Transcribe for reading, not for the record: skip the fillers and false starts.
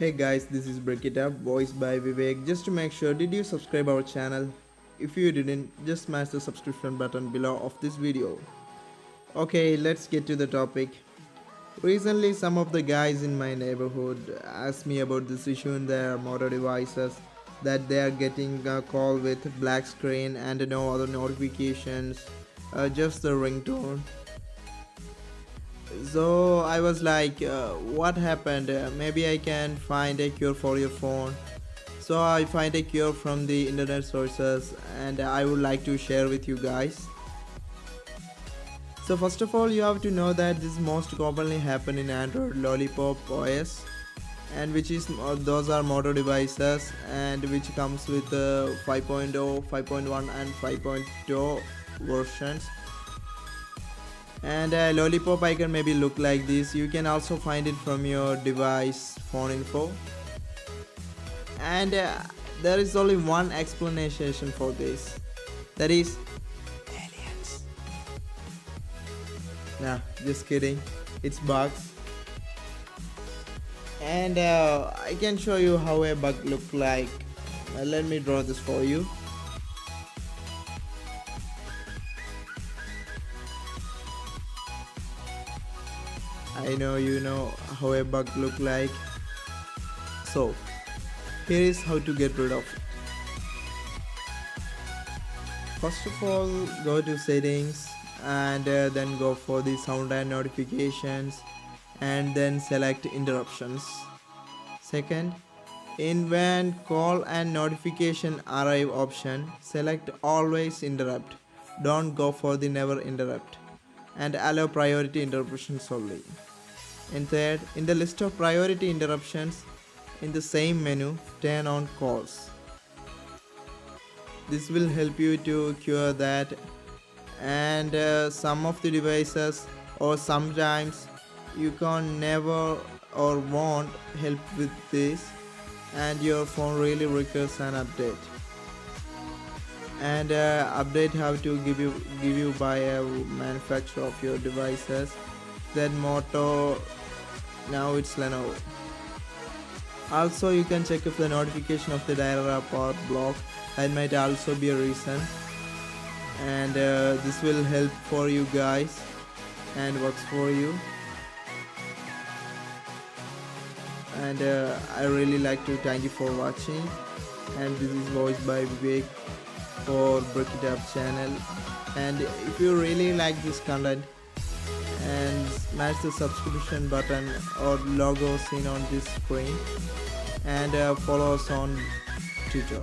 Hey guys, this is Break It Up, voiced by Vivek. Just to make sure, did you subscribe our channel? If you didn't, just smash the subscription button below of this video. Okay, let's get to the topic. Recently, some of the guys in my neighborhood asked me about this issue in their Moto devices, that they are getting a call with black screen and no other notifications, just the ringtone. So I was like, what happened? Maybe I can find a cure for your phone. So I find a cure from the internet sources and I would like to share with you guys. So first of all, you have to know that this most commonly happen in Android Lollipop OS, and which is those are Moto devices and which comes with 5.0, 5.1 and 5.2 versions. And a lollipop icon maybe look like this. You can also find it from your device phone info, and there is only one explanation for this, that is aliens. Nah, just kidding, it's bugs. And I can show you how a bug look like. Let me draw this for you. I know you know how a bug look like. So here is how to get rid of it. First of all, go to settings and then go for the sound and notifications and then select interruptions. Second, in when call and notification arrive option, select always interrupt. Don't go for the never interrupt, and allow priority interruptions only. And third, in the list of priority interruptions, in the same menu, turn on calls. This will help you to cure that. And some of the devices, or sometimes you can never or won't help with this, and your phone really requires an update. And update have to give you by a manufacturer of your devices. Then Moto, now it's Lenovo. Also, you can check if the notification of the dial app are blocked. That might also be a reason. And this will help for you guys and works for you. And I really like to thank you for watching. And this is voiced by Vivek for Break It Up channel. And if you really like this content, and smash the subscription button or logo seen on this screen, and follow us on Twitter.